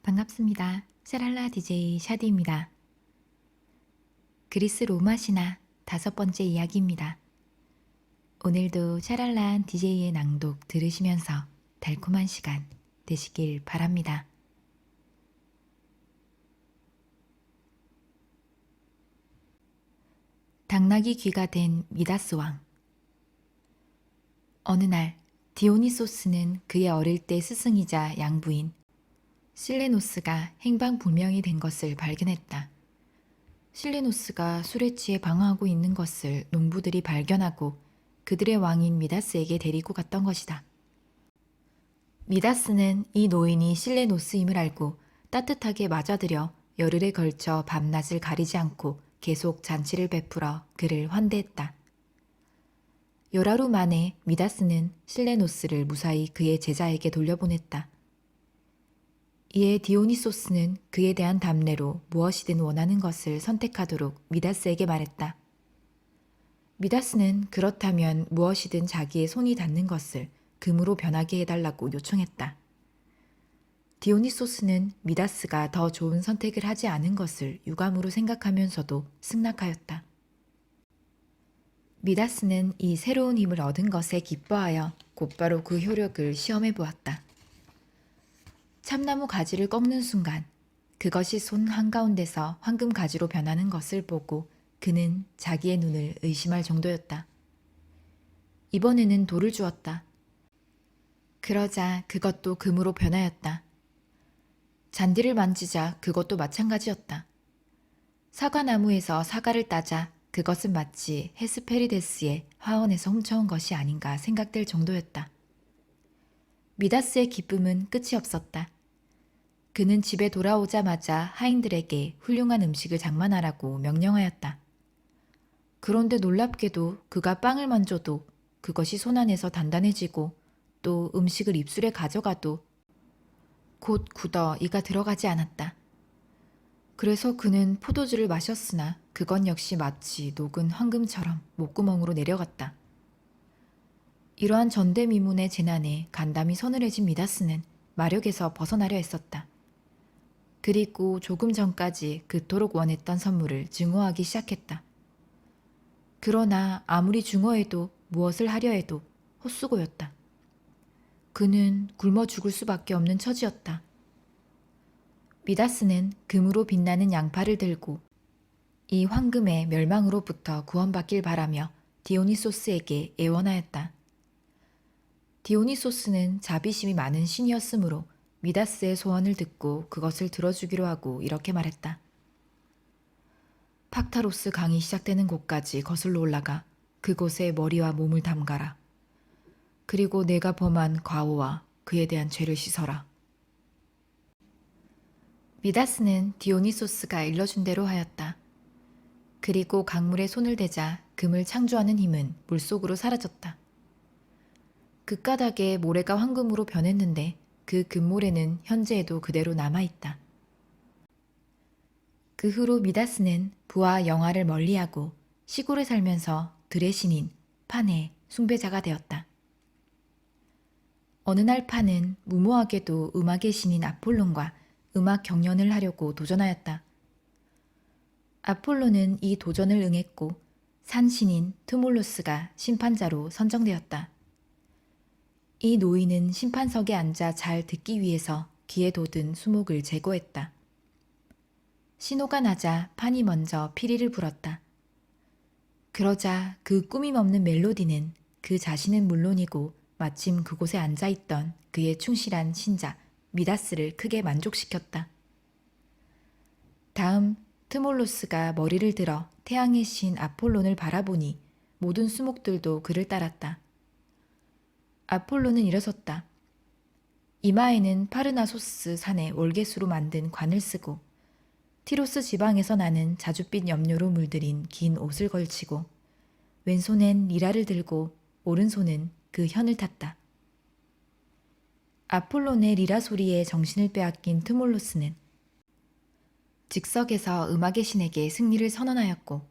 반갑습니다. 샤랄라 DJ 샤디입니다. 그리스 로마 신화 5번째 이야기입니다. 오늘도 샤랄라한 DJ의 낭독 들으시면서 달콤한 시간 되시길 바랍니다. 당나귀 귀가 된 미다스 왕. 어느 날 디오니소스는 그의 어릴 때 스승이자 양부인 실레노스가 행방불명이 된 것을 발견했다. 실레노스가 술에 취해 방황하고 있는 것을 농부들이 발견하고 그들의 왕인 미다스에게 데리고 갔던 것이다. 미다스는 이 노인이 실레노스임을 알고 따뜻하게 맞아들여 열흘에 걸쳐 밤낮을 가리지 않고 계속 잔치를 베풀어 그를 환대했다. 열하루 만에 미다스는 실레노스를 무사히 그의 제자에게 돌려보냈다. 이에 디오니소스는 그에 대한 답례로 무엇이든 원하는 것을 선택하도록 미다스에게 말했다. 미다스는 그렇다면 무엇이든 자기의 손이 닿는 것을 금으로 변하게 해달라고 요청했다. 디오니소스는 미다스가 더 좋은 선택을 하지 않은 것을 유감으로 생각하면서도 승낙하였다. 미다스는 이 새로운 힘을 얻은 것에 기뻐하여 곧바로 그 효력을 시험해 보았다. 참나무 가지를 꺾는 순간 그것이 손 한가운데서 황금 가지로 변하는 것을 보고 그는 자기의 눈을 의심할 정도였다. 이번에는 돌을 주었다. 그러자 그것도 금으로 변하였다. 잔디를 만지자 그것도 마찬가지였다. 사과나무에서 사과를 따자 그것은 마치 헤스페리데스의 화원에서 훔쳐온 것이 아닌가 생각될 정도였다. 미다스의 기쁨은 끝이 없었다. 그는 집에 돌아오자마자 하인들에게 훌륭한 음식을 장만하라고 명령하였다. 그런데 놀랍게도 그가 빵을 만져도 그것이 손 안에서 단단해지고 또 음식을 입술에 가져가도 곧 굳어 이가 들어가지 않았다. 그래서 그는 포도주를 마셨으나 그건 역시 마치 녹은 황금처럼 목구멍으로 내려갔다. 이러한 전대미문의 재난에 간담이 서늘해진 미다스는 마력에서 벗어나려 했었다. 그리고 조금 전까지 그토록 원했던 선물을 증오하기 시작했다. 그러나 아무리 증오해도 무엇을 하려 해도 헛수고였다. 그는 굶어 죽을 수밖에 없는 처지였다. 미다스는 금으로 빛나는 양팔을 들고 이 황금의 멸망으로부터 구원받길 바라며 디오니소스에게 애원하였다. 디오니소스는 자비심이 많은 신이었으므로 미다스의 소원을 듣고 그것을 들어주기로 하고 이렇게 말했다. 팍타로스 강이 시작되는 곳까지 거슬러 올라가 그곳에 머리와 몸을 담가라. 그리고 내가 범한 과오와 그에 대한 죄를 씻어라. 미다스는 디오니소스가 일러준 대로 하였다. 그리고 강물에 손을 대자 금을 창조하는 힘은 물속으로 사라졌다. 그 까닭에 모래가 황금으로 변했는데 그 금모래는 현재에도 그대로 남아있다. 그 후로 미다스는 부와 영화를 멀리하고 시골에 살면서 들의 신인 판의 숭배자가 되었다. 어느 날 판은 무모하게도 음악의 신인 아폴론과 음악 경연을 하려고 도전하였다. 아폴로는 이 도전을 응했고 산신인 트몰로스가 심판자로 선정되었다. 이 노인은 심판석에 앉아 잘 듣기 위해서 귀에 돋은 수목을 제거했다. 신호가 나자 판이 먼저 피리를 불었다. 그러자 그 꾸밈 없는 멜로디는 그 자신은 물론이고 마침 그곳에 앉아있던 그의 충실한 신자 미다스를 크게 만족시켰다. 다음 트몰로스가 머리를 들어 태양의 신 아폴론을 바라보니 모든 수목들도 그를 따랐다. 아폴로는 일어섰다. 이마에는 파르나소스 산의 월계수로 만든 관을 쓰고 티로스 지방에서 나는 자줏빛 염료로 물들인 긴 옷을 걸치고 왼손엔 리라를 들고 오른손은 그 현을 탔다. 아폴론의 리라 소리에 정신을 빼앗긴 트몰로스는 즉석에서 음악의 신에게 승리를 선언하였고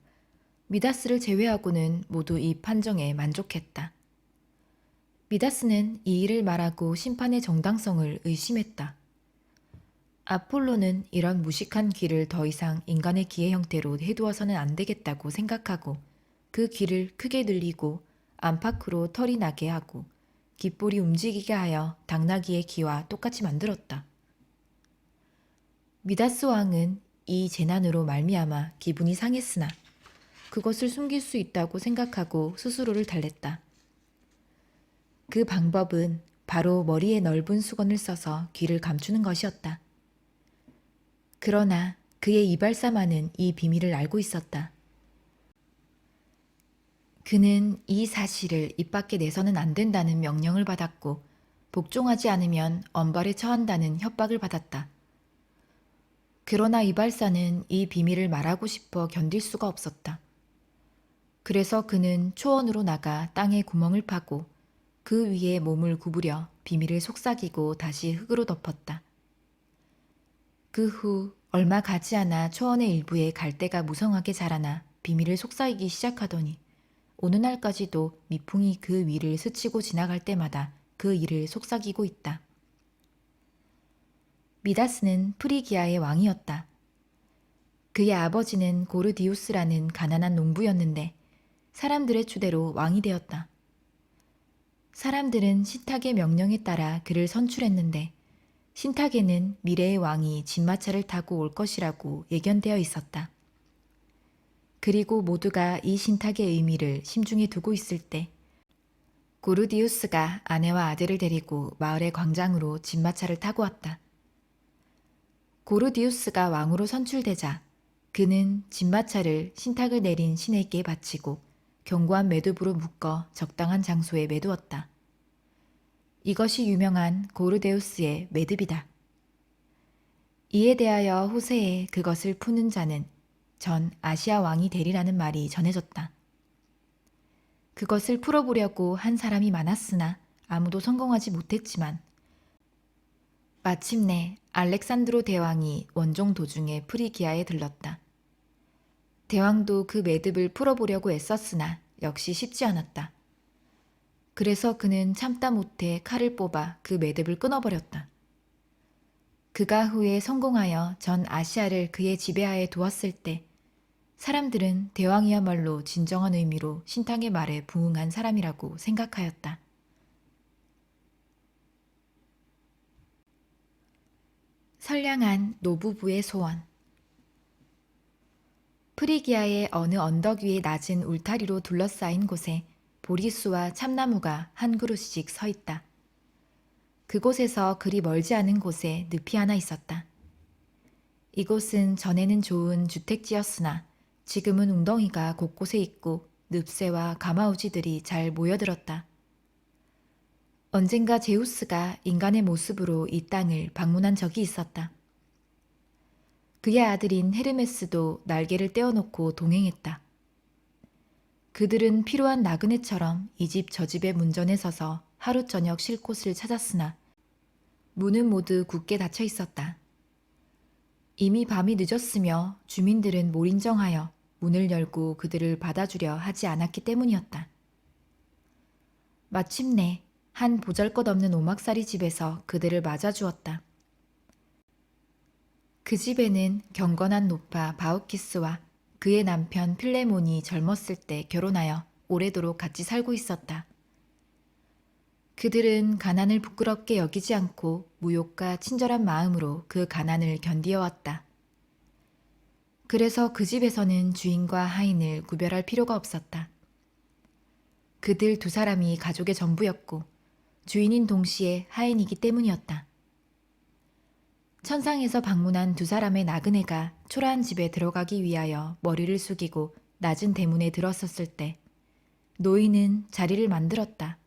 미다스를 제외하고는 모두 이 판정에 만족했다. 미다스는 이 일을 말하고 심판의 정당성을 의심했다. 아폴로는 이런 무식한 귀를 더 이상 인간의 귀의 형태로 해두어서는 안 되겠다고 생각하고 그 귀를 크게 늘리고 안팎으로 털이 나게 하고 귓볼이 움직이게 하여 당나귀의 귀와 똑같이 만들었다. 미다스 왕은 이 재난으로 말미암아 기분이 상했으나 그것을 숨길 수 있다고 생각하고 스스로를 달랬다. 그 방법은 바로 머리에 넓은 수건을 써서 귀를 감추는 것이었다. 그러나 그의 이발사만은 이 비밀을 알고 있었다. 그는 이 사실을 입 밖에 내서는 안 된다는 명령을 받았고 복종하지 않으면 엄벌에 처한다는 협박을 받았다. 그러나 이발사는 이 비밀을 말하고 싶어 견딜 수가 없었다. 그래서 그는 초원으로 나가 땅에 구멍을 파고 그 위에 몸을 구부려 비밀을 속삭이고 다시 흙으로 덮었다. 그 후 얼마 가지 않아 초원의 일부에 갈대가 무성하게 자라나 비밀을 속삭이기 시작하더니 어느 날까지도 미풍이 그 위를 스치고 지나갈 때마다 그 이를 속삭이고 있다. 미다스는 프리기아의 왕이었다. 그의 아버지는 고르디우스라는 가난한 농부였는데 사람들의 추대로 왕이 되었다. 사람들은 신탁의 명령에 따라 그를 선출했는데 신탁에는 미래의 왕이 진마차를 타고 올 것이라고 예견되어 있었다. 그리고 모두가 이 신탁의 의미를 심중에 두고 있을 때 고르디우스가 아내와 아들을 데리고 마을의 광장으로 진마차를 타고 왔다. 고르디우스가 왕으로 선출되자 그는 진마차를 신탁을 내린 신에게 바치고 견고한 매듭으로 묶어 적당한 장소에 매두었다. 이것이 유명한 고르데우스의 매듭이다. 이에 대하여 호세에 그것을 푸는 자는 전 아시아 왕이 되리라는 말이 전해졌다. 그것을 풀어보려고 한 사람이 많았으나 아무도 성공하지 못했지만 마침내 알렉산드로 대왕이 원종 도중에 프리기아에 들렀다. 대왕도 그 매듭을 풀어보려고 애썼으나 역시 쉽지 않았다. 그래서 그는 참다 못해 칼을 뽑아 그 매듭을 끊어버렸다. 그가 후에 성공하여 전 아시아를 그의 지배하에 두었을 때 사람들은 대왕이야말로 진정한 의미로 신탁의 말에 부응한 사람이라고 생각하였다. 선량한 노부부의 소원. 프리기아의 어느 언덕 위의 낮은 울타리로 둘러싸인 곳에 보리수와 참나무가 한 그루씩 서 있다. 그곳에서 그리 멀지 않은 곳에 늪이 하나 있었다. 이곳은 전에는 좋은 주택지였으나 지금은 웅덩이가 곳곳에 있고 늪새와 가마우지들이 잘 모여들었다. 언젠가 제우스가 인간의 모습으로 이 땅을 방문한 적이 있었다. 그의 아들인 헤르메스도 날개를 떼어놓고 동행했다. 그들은 피로한 나그네처럼 이 집 저 집의 문전에 서서 하루 저녁 쉴 곳을 찾았으나 문은 모두 굳게 닫혀 있었다. 이미 밤이 늦었으며 주민들은 몰인정하여 문을 열고 그들을 받아주려 하지 않았기 때문이었다. 마침내 한 보잘것없는 오막살이 집에서 그들을 맞아주었다. 그 집에는 경건한 노파 바우키스와 그의 남편 필레몬이 젊었을 때 결혼하여 오래도록 같이 살고 있었다. 그들은 가난을 부끄럽게 여기지 않고 무욕과 친절한 마음으로 그 가난을 견디어왔다. 그래서 그 집에서는 주인과 하인을 구별할 필요가 없었다. 그들 두 사람이 가족의 전부였고 주인인 동시에 하인이기 때문이었다. 천상에서 방문한 두 사람의 나그네가 초라한 집에 들어가기 위하여 머리를 숙이고 낮은 대문에 들어섰을 때 노인은 자리를 만들었다.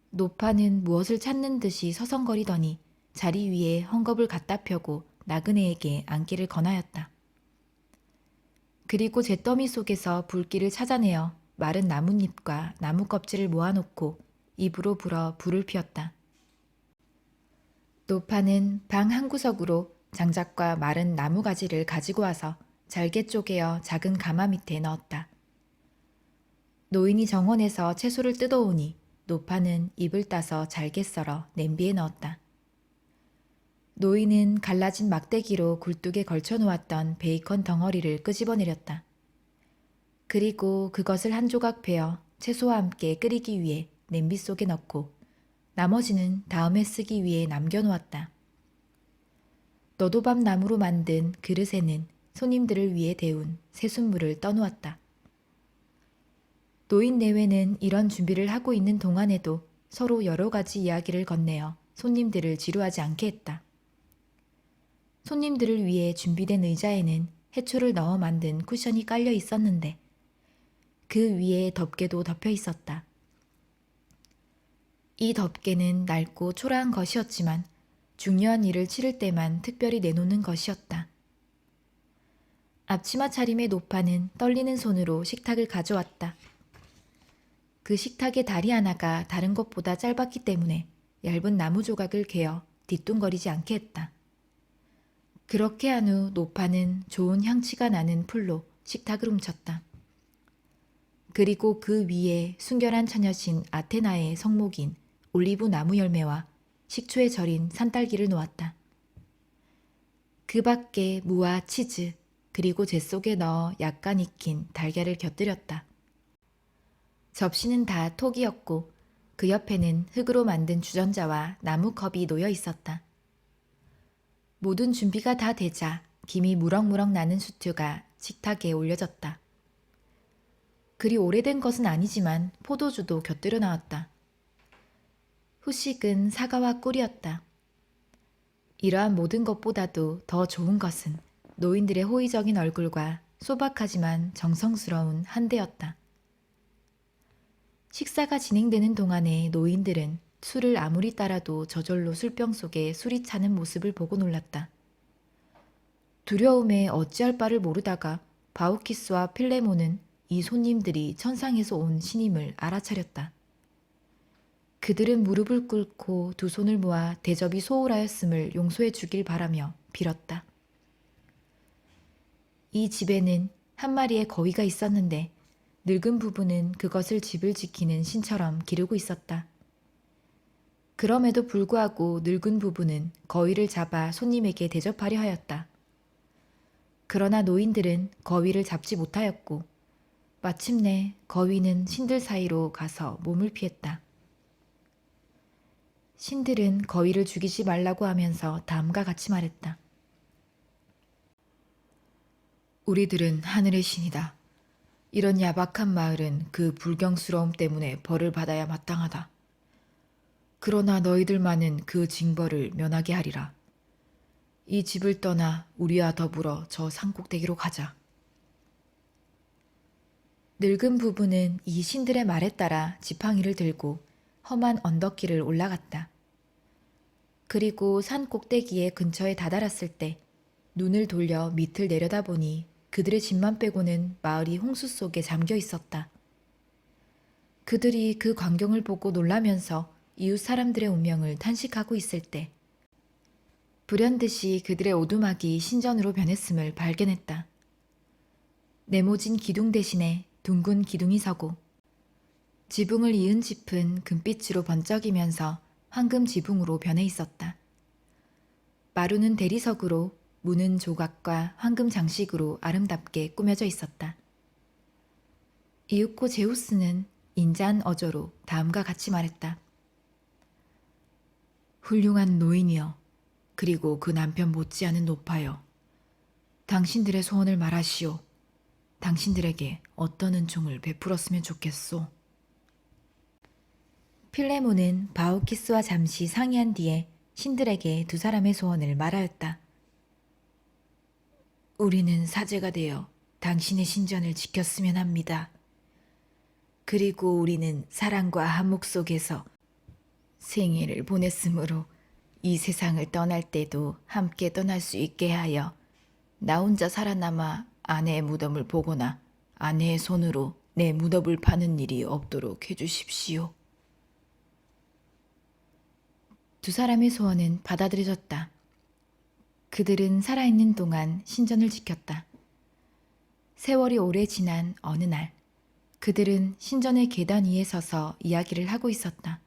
노파는 무엇을 찾는 듯이 서성거리더니 자리 위에 헝겊을 갖다 펴고 나그네에게 앉기를 권하였다. 그리고 잿더미 속에서 불길을 찾아내어 마른 나뭇잎과 나무 껍질을 모아놓고 입으로 불어 불을 피웠다. 노파는 방 한구석으로 장작과 마른 나무 가지를 가지고 와서 잘게 쪼개어 작은 가마 밑에 넣었다. 노인이 정원에서 채소를 뜯어오니 노파는 잎을 따서 잘게 썰어 냄비에 넣었다. 노인은 갈라진 막대기로 굴뚝에 걸쳐 놓았던 베이컨 덩어리를 끄집어내렸다. 그리고 그것을 한 조각 베어 채소와 함께 끓이기 위해 냄비 속에 넣고 나머지는 다음에 쓰기 위해 남겨놓았다. 너도밤 나무로 만든 그릇에는 손님들을 위해 데운 새순물을 떠놓았다. 노인 내외는 이런 준비를 하고 있는 동안에도 서로 여러 가지 이야기를 건네어 손님들을 지루하지 않게 했다. 손님들을 위해 준비된 의자에는 해초를 넣어 만든 쿠션이 깔려 있었는데 그 위에 덮개도 덮여 있었다. 이 덮개는 낡고 초라한 것이었지만 중요한 일을 치를 때만 특별히 내놓는 것이었다. 앞치마 차림의 노파는 떨리는 손으로 식탁을 가져왔다. 그 식탁의 다리 하나가 다른 것보다 짧았기 때문에 얇은 나무 조각을 개어 뒤뚱거리지 않게 했다. 그렇게 한 후 노파는 좋은 향취가 나는 풀로 식탁을 훔쳤다. 그리고 그 위에 순결한 처녀신 아테나의 성목인 올리브 나무 열매와 식초에 절인 산딸기를 놓았다. 그 밖에 무와 치즈, 그리고 재 속에 넣어 약간 익힌 달걀을 곁들였다. 접시는 다 톡이었고 그 옆에는 흙으로 만든 주전자와 나무컵이 놓여 있었다. 모든 준비가 다 되자 김이 무럭무럭 나는 수트가 식탁에 올려졌다. 그리 오래된 것은 아니지만 포도주도 곁들여 나왔다. 후식은 사과와 꿀이었다. 이러한 모든 것보다도 더 좋은 것은 노인들의 호의적인 얼굴과 소박하지만 정성스러운 한대였다. 식사가 진행되는 동안에 노인들은 술을 아무리 따라도 저절로 술병 속에 술이 차는 모습을 보고 놀랐다. 두려움에 어찌할 바를 모르다가 바우키스와 필레몬은 이 손님들이 천상에서 온 신임을 알아차렸다. 그들은 무릎을 꿇고 두 손을 모아 대접이 소홀하였음을 용서해 주길 바라며 빌었다. 이 집에는 한 마리의 거위가 있었는데 늙은 부부는 그것을 집을 지키는 신처럼 기르고 있었다. 그럼에도 불구하고 늙은 부부는 거위를 잡아 손님에게 대접하려 하였다. 그러나 노인들은 거위를 잡지 못하였고 마침내 거위는 신들 사이로 가서 몸을 피했다. 신들은 거위를 죽이지 말라고 하면서 다음과 같이 말했다. 우리들은 하늘의 신이다. 이런 야박한 마을은 그 불경스러움 때문에 벌을 받아야 마땅하다. 그러나 너희들만은 그 징벌을 면하게 하리라. 이 집을 떠나 우리와 더불어 저 산꼭대기로 가자. 늙은 부부는 이 신들의 말에 따라 지팡이를 들고 험한 언덕길을 올라갔다. 그리고 산 꼭대기에 근처에 다다랐을 때 눈을 돌려 밑을 내려다보니 그들의 집만 빼고는 마을이 홍수 속에 잠겨 있었다. 그들이 그 광경을 보고 놀라면서 이웃 사람들의 운명을 탄식하고 있을 때 불현듯이 그들의 오두막이 신전으로 변했음을 발견했다. 네모진 기둥 대신에 둥근 기둥이 서고 지붕을 이은 짚은 금빛으로 번쩍이면서 황금 지붕으로 변해 있었다. 마루는 대리석으로 문은 조각과 황금 장식으로 아름답게 꾸며져 있었다. 이윽고 제우스는 인자한 어조로 다음과 같이 말했다. 훌륭한 노인이여, 그리고 그 남편 못지않은 노파여, 당신들의 소원을 말하시오. 당신들에게 어떤 은총을 베풀었으면 좋겠소. 필레몬은 바우키스와 잠시 상의한 뒤에 신들에게 두 사람의 소원을 말하였다. 우리는 사제가 되어 당신의 신전을 지켰으면 합니다. 그리고 우리는 사랑과 한목 속에서 생애를 보냈으므로 이 세상을 떠날 때도 함께 떠날 수 있게 하여 나 혼자 살아남아 아내의 무덤을 보거나 아내의 손으로 내 무덤을 파는 일이 없도록 해주십시오. 두 사람의 소원은 받아들여졌다. 그들은 살아있는 동안 신전을 지켰다. 세월이 오래 지난 어느 날, 그들은 신전의 계단 위에 서서 이야기를 하고 있었다.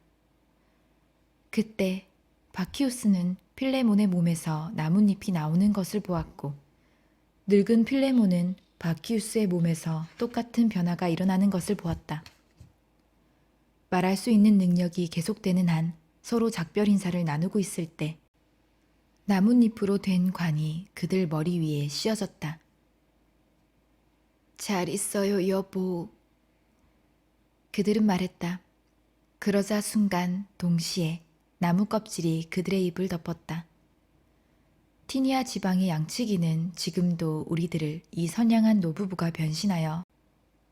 그때 바키우스는 필레몬의 몸에서 나뭇잎이 나오는 것을 보았고, 늙은 필레몬은 바키우스의 몸에서 똑같은 변화가 일어나는 것을 보았다. 말할 수 있는 능력이 계속되는 한 서로 작별 인사를 나누고 있을 때 나뭇잎으로 된 관이 그들 머리 위에 씌어졌다. 잘 있어요, 여보. 그들은 말했다. 그러자 순간 동시에 나무 껍질이 그들의 입을 덮었다. 티니아 지방의 양치기는 지금도 우리들을 이 선량한 노부부가 변신하여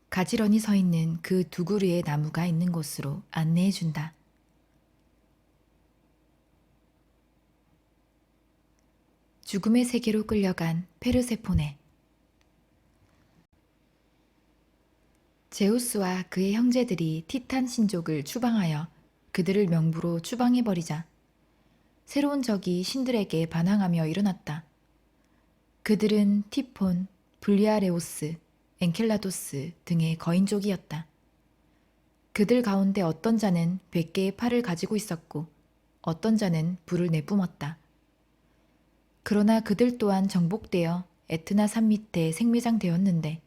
가지런히 서 있는 그 두 그루의 나무가 있는 곳으로 안내해준다. 죽음의 세계로 끌려간 페르세포네. 제우스와 그의 형제들이 티탄 신족을 추방하여 그들을 명부로 추방해버리자 새로운 적이 신들에게 반항하며 일어났다. 그들은 티폰, 블리아레오스, 엔켈라도스 등의 거인족이었다. 그들 가운데 어떤 자는 100개의 팔을 가지고 있었고 어떤 자는 불을 내뿜었다. 그러나 그들 또한 정복되어 에트나 산 밑에 생매장되었는데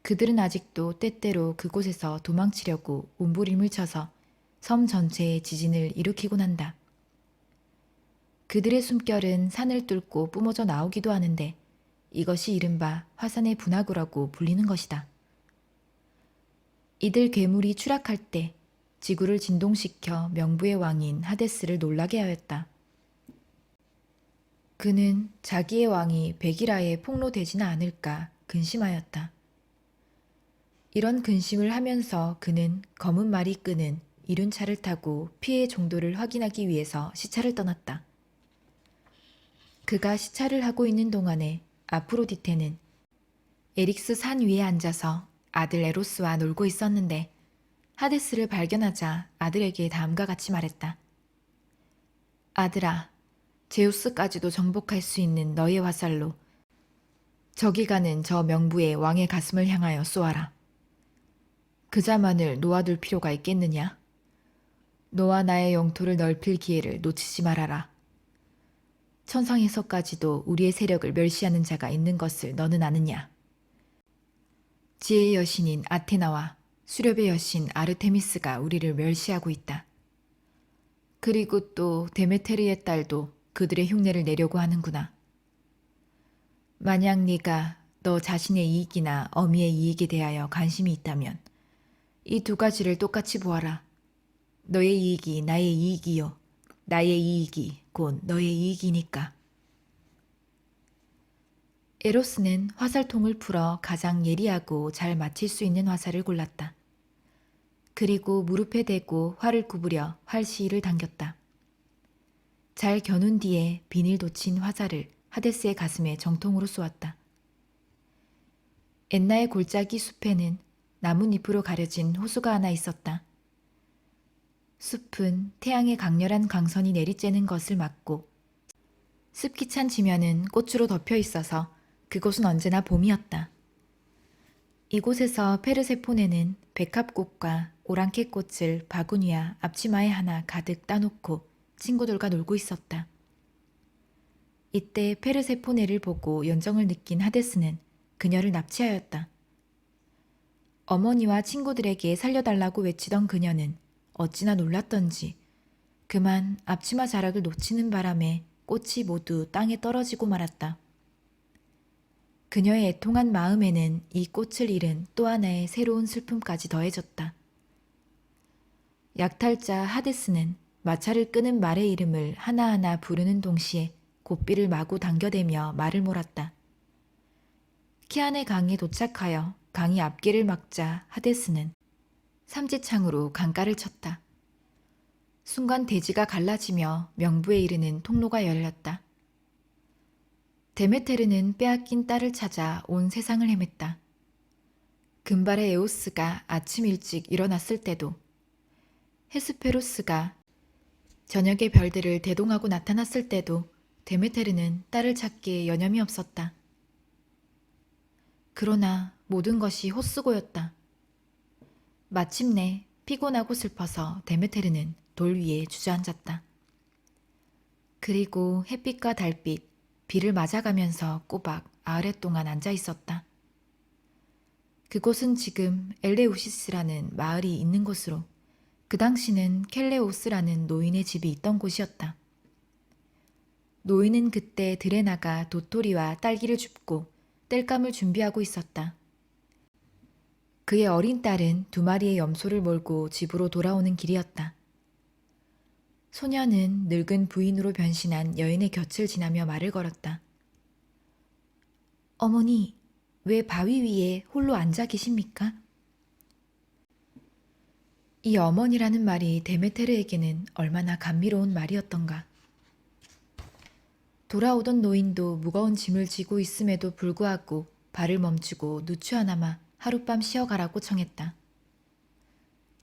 그들은 아직도 때때로 그곳에서 도망치려고 몸부림을 쳐서 섬 전체에 지진을 일으키곤 한다. 그들의 숨결은 산을 뚫고 뿜어져 나오기도 하는데 이것이 이른바 화산의 분화구라고 불리는 것이다. 이들 괴물이 추락할 때 지구를 진동시켜 명부의 왕인 하데스를 놀라게 하였다. 그는 자기의 왕이 베기라에 폭로되지는 않을까 근심하였다. 이런 근심을 하면서 그는 검은 말이 끄는 이륜 차를 타고 피해 정도를 확인하기 위해서 시차를 떠났다. 그가 시차를 하고 있는 동안에 아프로디테는 에릭스 산 위에 앉아서 아들 에로스와 놀고 있었는데 하데스를 발견하자 아들에게 다음과 같이 말했다. 아들아, 제우스까지도 정복할 수 있는 너의 화살로 저기 가는 저 명부의 왕의 가슴을 향하여 쏘아라. 그자만을 놓아둘 필요가 있겠느냐? 너와 나의 영토를 넓힐 기회를 놓치지 말아라. 천상에서까지도 우리의 세력을 멸시하는 자가 있는 것을 너는 아느냐? 지혜의 여신인 아테나와 수렵의 여신 아르테미스가 우리를 멸시하고 있다. 그리고 또 데메테르의 딸도 그들의 흉내를 내려고 하는구나. 만약 네가 너 자신의 이익이나 어미의 이익에 대하여 관심이 있다면 이 두 가지를 똑같이 보아라. 너의 이익이 나의 이익이요. 나의 이익이 곧 너의 이익이니까. 에로스는 화살통을 풀어 가장 예리하고 잘 맞힐 수 있는 화살을 골랐다. 그리고 무릎에 대고 활을 구부려 활시위를 당겼다. 잘 겨눈 뒤에 비닐 돋친 화살을 하데스의 가슴에 정통으로 쏘았다. 엔나의 골짜기 숲에는 나뭇잎으로 가려진 호수가 하나 있었다. 숲은 태양의 강렬한 강선이 내리쬐는 것을 막고 습기 찬 지면은 꽃으로 덮여 있어서 그곳은 언제나 봄이었다. 이곳에서 페르세포네는 백합꽃과 오랑캐꽃을 바구니와 앞치마에 하나 가득 따놓고 친구들과 놀고 있었다. 이때 페르세포네를 보고 연정을 느낀 하데스는 그녀를 납치하였다. 어머니와 친구들에게 살려달라고 외치던 그녀는 어찌나 놀랐던지 그만 앞치마 자락을 놓치는 바람에 꽃이 모두 땅에 떨어지고 말았다. 그녀의 애통한 마음에는 이 꽃을 잃은 또 하나의 새로운 슬픔까지 더해졌다. 약탈자 하데스는 마차를 끄는 말의 이름을 하나하나 부르는 동시에 고삐를 마구 당겨대며 말을 몰았다. 키안의 강에 도착하여 강이 앞길을 막자 하데스는 삼지창으로 강가를 쳤다. 순간 대지가 갈라지며 명부에 이르는 통로가 열렸다. 데메테르는 빼앗긴 딸을 찾아 온 세상을 헤맸다. 금발의 에오스가 아침 일찍 일어났을 때도 헤스페로스가 저녁에 별들을 대동하고 나타났을 때도 데메테르는 딸을 찾기에 여념이 없었다. 그러나 모든 것이 헛수고였다. 마침내 피곤하고 슬퍼서 데메테르는 돌 위에 주저앉았다. 그리고 햇빛과 달빛, 비를 맞아가면서 꼬박 아랫동안 앉아 있었다. 그곳은 지금 엘레우시스라는 마을이 있는 곳으로 그 당시는 켈레오스라는 노인의 집이 있던 곳이었다. 노인은 그때 들에 나가 도토리와 딸기를 줍고 땔감을 준비하고 있었다. 그의 어린 딸은 2마리의 염소를 몰고 집으로 돌아오는 길이었다. 소녀는 늙은 부인으로 변신한 여인의 곁을 지나며 말을 걸었다. 어머니, 왜 바위 위에 홀로 앉아 계십니까? 이 어머니라는 말이 데메테르에게는 얼마나 감미로운 말이었던가. 돌아오던 노인도 무거운 짐을 지고 있음에도 불구하고 발을 멈추고 누추하나마 하룻밤 쉬어가라고 청했다.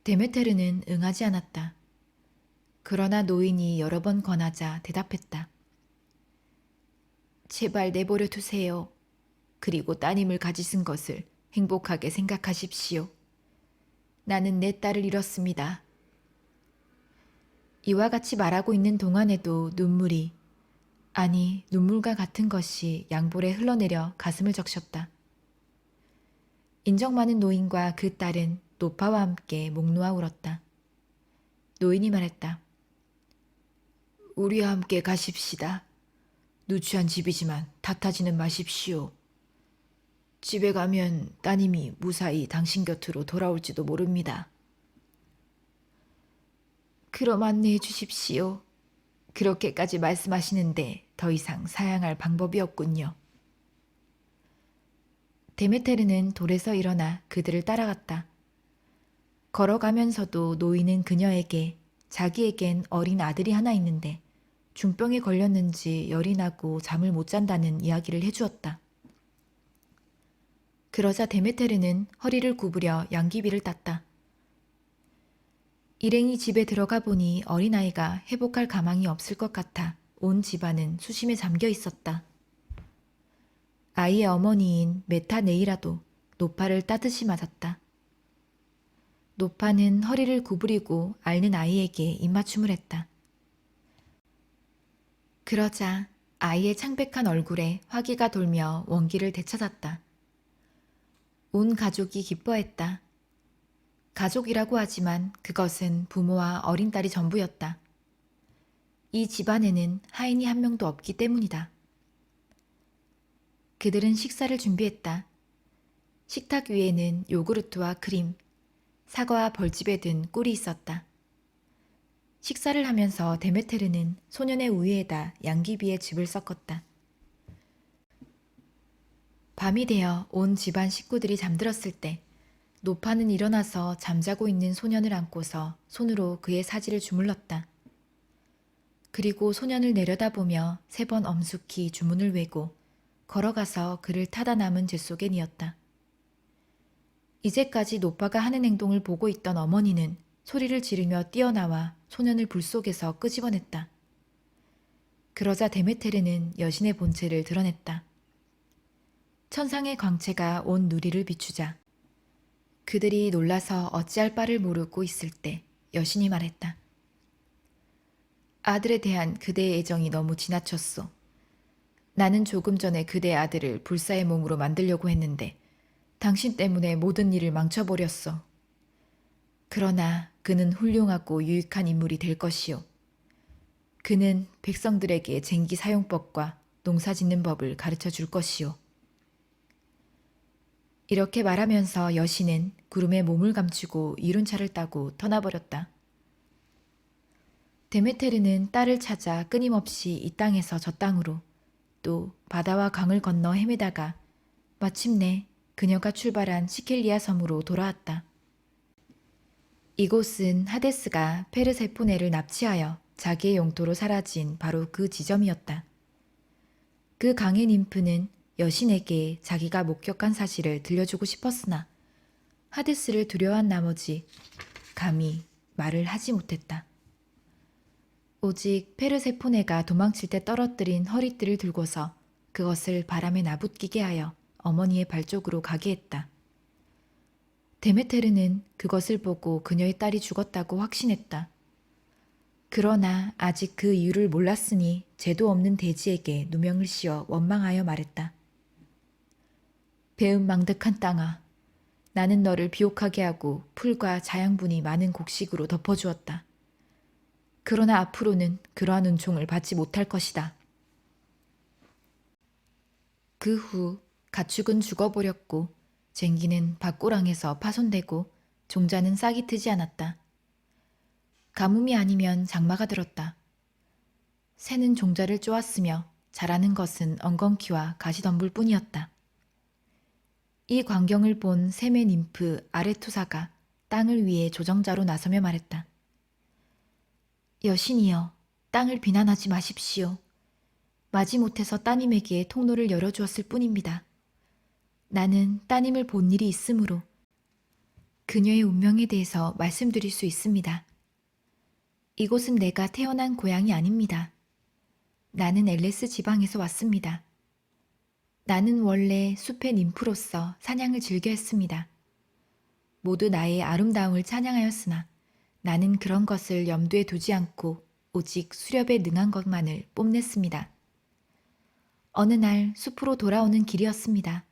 데메테르는 응하지 않았다. 그러나 노인이 여러 번 권하자 대답했다. 제발 내버려 두세요. 그리고 따님을 가지신 것을 행복하게 생각하십시오. 나는 내 딸을 잃었습니다. 이와 같이 말하고 있는 동안에도 눈물과 같은 것이 양볼에 흘러내려 가슴을 적셨다. 인정 많은 노인과 그 딸은 노파와 함께 목 놓아 울었다. 노인이 말했다. 우리와 함께 가십시다. 누추한 집이지만 탓하지는 마십시오. 집에 가면 따님이 무사히 당신 곁으로 돌아올지도 모릅니다. 그럼 안내해 주십시오. 그렇게까지 말씀하시는데 더 이상 사양할 방법이 없군요. 데메테르는 돌에서 일어나 그들을 따라갔다. 걸어가면서도 노인은 그녀에게 자기에겐 어린 아들이 하나 있는데 중병에 걸렸는지 열이 나고 잠을 못 잔다는 이야기를 해주었다. 그러자 데메테르는 허리를 구부려 양귀비를 땄다. 일행이 집에 들어가 보니 어린아이가 회복할 가망이 없을 것 같아 온 집안은 수심에 잠겨 있었다. 아이의 어머니인 메타네이라도 노파를 따듯이 맞았다. 노파는 허리를 구부리고 앓는 아이에게 입맞춤을 했다. 그러자 아이의 창백한 얼굴에 화기가 돌며 원기를 되찾았다. 온 가족이 기뻐했다. 가족이라고 하지만 그것은 부모와 어린 딸이 전부였다. 이 집안에는 하인이 한 명도 없기 때문이다. 그들은 식사를 준비했다. 식탁 위에는 요구르트와 크림, 사과와 벌집에 든 꿀이 있었다. 식사를 하면서 데메테르는 소년의 우유에다 양귀비에 즙을 섞었다. 밤이 되어 온 집안 식구들이 잠들었을 때 노파는 일어나서 잠자고 있는 소년을 안고서 손으로 그의 사지를 주물렀다. 그리고 소년을 내려다보며 3번 엄숙히 주문을 외고 걸어가서 그를 타다 남은 재 속에 뉘었다. 이제까지 노파가 하는 행동을 보고 있던 어머니는 소리를 지르며 뛰어나와 소년을 불 속에서 끄집어냈다. 그러자 데메테르는 여신의 본체를 드러냈다. 천상의 광채가 온 누리를 비추자 그들이 놀라서 어찌할 바를 모르고 있을 때 여신이 말했다. 아들에 대한 그대의 애정이 너무 지나쳤소. 나는 조금 전에 그대의 아들을 불사의 몸으로 만들려고 했는데 당신 때문에 모든 일을 망쳐버렸어. 그러나 그는 훌륭하고 유익한 인물이 될 것이요. 그는 백성들에게 쟁기 사용법과 농사 짓는 법을 가르쳐 줄 것이요. 이렇게 말하면서 여신은 구름에 몸을 감추고 이륜차를 따고 떠나버렸다. 데메테르는 딸을 찾아 끊임없이 이 땅에서 저 땅으로 또 바다와 강을 건너 헤매다가 마침내 그녀가 출발한 시켈리아 섬으로 돌아왔다. 이곳은 하데스가 페르세포네를 납치하여 자기의 영토로 사라진 바로 그 지점이었다. 그 강의 님프는 여신에게 자기가 목격한 사실을 들려주고 싶었으나 하데스를 두려워한 나머지 감히 말을 하지 못했다. 오직 페르세포네가 도망칠 때 떨어뜨린 허리띠를 들고서 그것을 바람에 나부끼게 하여 어머니의 발 쪽으로 가게 했다. 데메테르는 그것을 보고 그녀의 딸이 죽었다고 확신했다. 그러나 아직 그 이유를 몰랐으니 죄도 없는 돼지에게 누명을 씌워 원망하여 말했다. 배은망덕한 땅아, 나는 너를 비옥하게 하고 풀과 자양분이 많은 곡식으로 덮어주었다. 그러나 앞으로는 그러한 은총을 받지 못할 것이다. 그 후 가축은 죽어버렸고 쟁기는 밭고랑에서 파손되고 종자는 싹이 트지 않았다. 가뭄이 아니면 장마가 들었다. 새는 종자를 쪼았으며 자라는 것은 엉겅퀴와 가시덤불 뿐이었다. 이 광경을 본 셈의 님프 아레투사가 땅을 위해 조정자로 나서며 말했다. 여신이여, 땅을 비난하지 마십시오. 마지못해서 따님에게 통로를 열어주었을 뿐입니다. 나는 따님을 본 일이 있으므로 그녀의 운명에 대해서 말씀드릴 수 있습니다. 이곳은 내가 태어난 고향이 아닙니다. 나는 엘레스 지방에서 왔습니다. 나는 원래 숲의 님프로서 사냥을 즐겨 했습니다. 모두 나의 아름다움을 찬양하였으나 나는 그런 것을 염두에 두지 않고 오직 수렵에 능한 것만을 뽐냈습니다. 어느 날 숲으로 돌아오는 길이었습니다.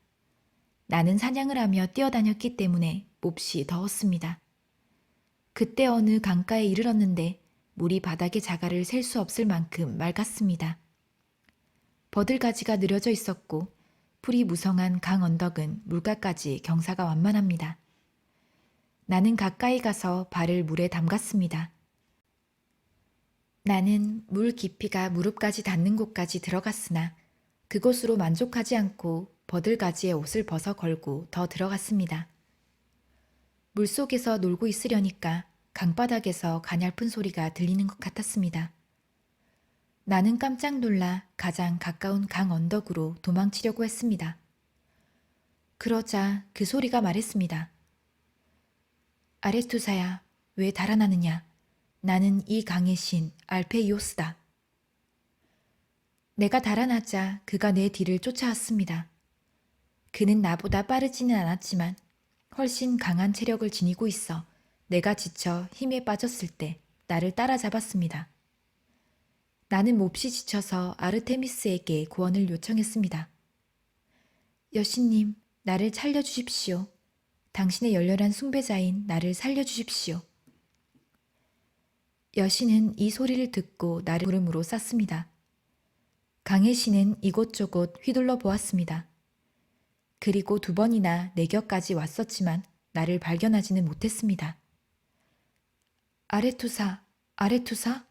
나는 사냥을 하며 뛰어다녔기 때문에 몹시 더웠습니다. 그때 어느 강가에 이르렀는데 물이 바닥의 자갈을 셀 수 없을 만큼 맑았습니다. 버들가지가 늘어져 있었고 풀이 무성한 강 언덕은 물가까지 경사가 완만합니다. 나는 가까이 가서 발을 물에 담갔습니다. 나는 물 깊이가 무릎까지 닿는 곳까지 들어갔으나 그곳으로 만족하지 않고 버들가지의 옷을 벗어 걸고 더 들어갔습니다. 물속에서 놀고 있으려니까 강바닥에서 가냘픈 소리가 들리는 것 같았습니다. 나는 깜짝 놀라 가장 가까운 강 언덕으로 도망치려고 했습니다. 그러자 그 소리가 말했습니다. 아레투사야, 왜 달아나느냐? 나는 이 강의 신 알페이오스다. 내가 달아나자 그가 내 뒤를 쫓아왔습니다. 그는 나보다 빠르지는 않았지만 훨씬 강한 체력을 지니고 있어 내가 지쳐 힘에 빠졌을 때 나를 따라잡았습니다. 나는 몹시 지쳐서 아르테미스에게 구원을 요청했습니다. 여신님, 나를 살려주십시오. 당신의 열렬한 숭배자인 나를 살려주십시오. 여신은 이 소리를 듣고 나를 구름으로 쌌습니다. 강의 신은 이곳저곳 휘둘러 보았습니다. 그리고 2번이나 내 곁까지 왔었지만 나를 발견하지는 못했습니다. 아레투사, 아레투사?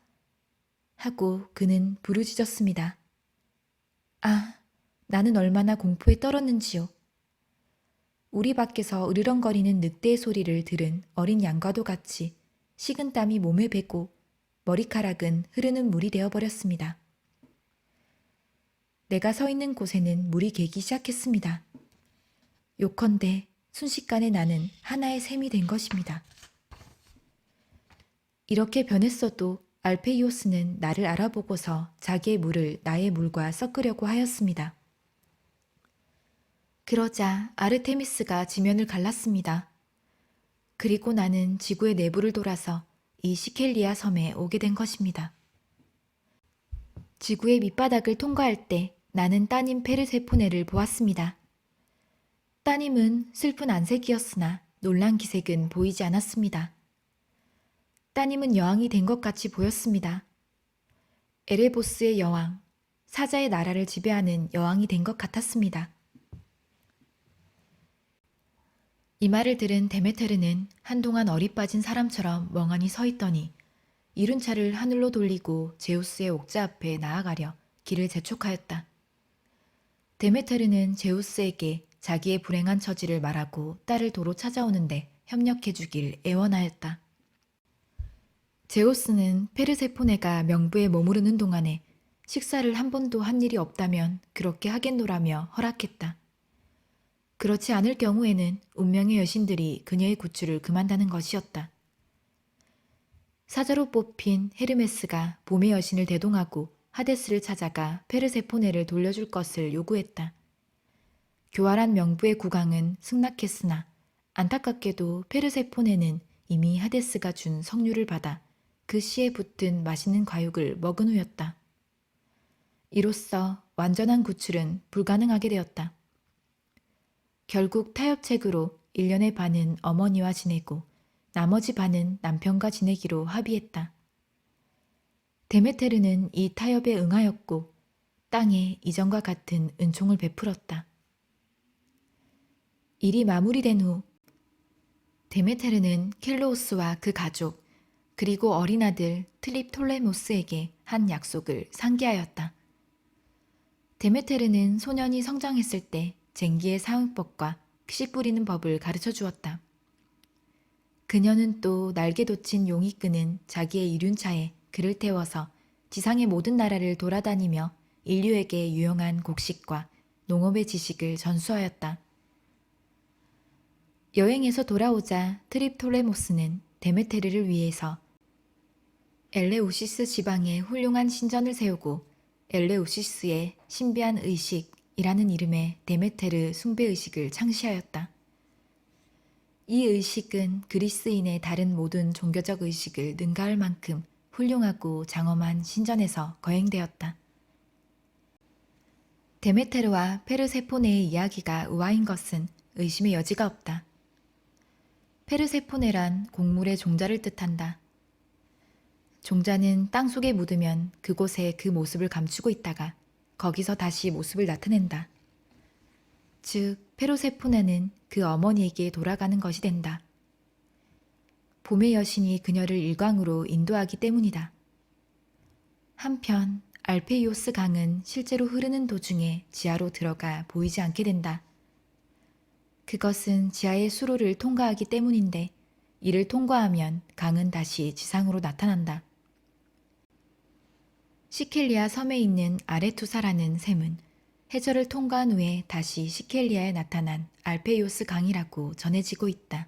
하고 그는 부르짖었습니다. 아, 나는 얼마나 공포에 떨었는지요. 우리 밖에서 으르렁거리는 늑대의 소리를 들은 어린 양과도 같이 식은땀이 몸에 배고 머리카락은 흐르는 물이 되어버렸습니다. 내가 서 있는 곳에는 물이 개기 시작했습니다. 요컨대 순식간에 나는 하나의 샘이 된 것입니다. 이렇게 변했어도 알페이오스는 나를 알아보고서 자기의 물을 나의 물과 섞으려고 하였습니다. 그러자 아르테미스가 지면을 갈랐습니다. 그리고 나는 지구의 내부를 돌아서 이 시켈리아 섬에 오게 된 것입니다. 지구의 밑바닥을 통과할 때 나는 따님 페르세포네를 보았습니다. 따님은 슬픈 안색이었으나 놀란 기색은 보이지 않았습니다. 따님은 여왕이 된 것 같이 보였습니다. 에레보스의 여왕, 사자의 나라를 지배하는 여왕이 된 것 같았습니다. 이 말을 들은 데메테르는 한동안 어리빠진 사람처럼 멍하니 서 있더니 이른 차를 하늘로 돌리고 제우스의 옥자 앞에 나아가려 길을 재촉하였다. 데메테르는 제우스에게 자기의 불행한 처지를 말하고 딸을 도로 찾아오는데 협력해 주길 애원하였다. 제우스는 페르세포네가 명부에 머무르는 동안에 식사를 한 번도 한 일이 없다면 그렇게 하겠노라며 허락했다. 그렇지 않을 경우에는 운명의 여신들이 그녀의 구출을 금한다는 것이었다. 사자로 뽑힌 헤르메스가 봄의 여신을 대동하고 하데스를 찾아가 페르세포네를 돌려줄 것을 요구했다. 교활한 명부의 국왕은 승낙했으나 안타깝게도 페르세포네는 이미 하데스가 준 석류를 받아 그 씨에 붙은 맛있는 과육을 먹은 후였다. 이로써 완전한 구출은 불가능하게 되었다. 결국 타협책으로 1년의 반은 어머니와 지내고 나머지 반은 남편과 지내기로 합의했다. 데메테르는 이 타협에 응하였고 땅에 이전과 같은 은총을 베풀었다. 일이 마무리된 후 데메테르는 켈로우스와 그 가족 그리고 어린 아들 트립톨레모스에게 한 약속을 상기하였다. 데메테르는 소년이 성장했을 때 쟁기의 사용법과 씨 뿌리는 법을 가르쳐 주었다. 그녀는 또 날개 돋친 용이 끄는 자기의 이륜차에 그를 태워서 지상의 모든 나라를 돌아다니며 인류에게 유용한 곡식과 농업의 지식을 전수하였다. 여행에서 돌아오자 트립톨레모스는 데메테르를 위해서 엘레우시스 지방에 훌륭한 신전을 세우고 엘레우시스의 신비한 의식이라는 이름의 데메테르 숭배 의식을 창시하였다. 이 의식은 그리스인의 다른 모든 종교적 의식을 능가할 만큼 훌륭하고 장엄한 신전에서 거행되었다. 데메테르와 페르세포네의 이야기가 우화인 것은 의심의 여지가 없다. 페르세포네란 곡물의 종자를 뜻한다. 종자는 땅 속에 묻으면 그곳에 그 모습을 감추고 있다가 거기서 다시 모습을 나타낸다. 즉, 페르세포네는 그 어머니에게 돌아가는 것이 된다. 봄의 여신이 그녀를 일광으로 인도하기 때문이다. 한편 알페이오스 강은 실제로 흐르는 도중에 지하로 들어가 보이지 않게 된다. 그것은 지하의 수로를 통과하기 때문인데 이를 통과하면 강은 다시 지상으로 나타난다. 시켈리아 섬에 있는 아레투사라는 샘은 해저를 통과한 후에 다시 시켈리아에 나타난 알페이오스 강이라고 전해지고 있다.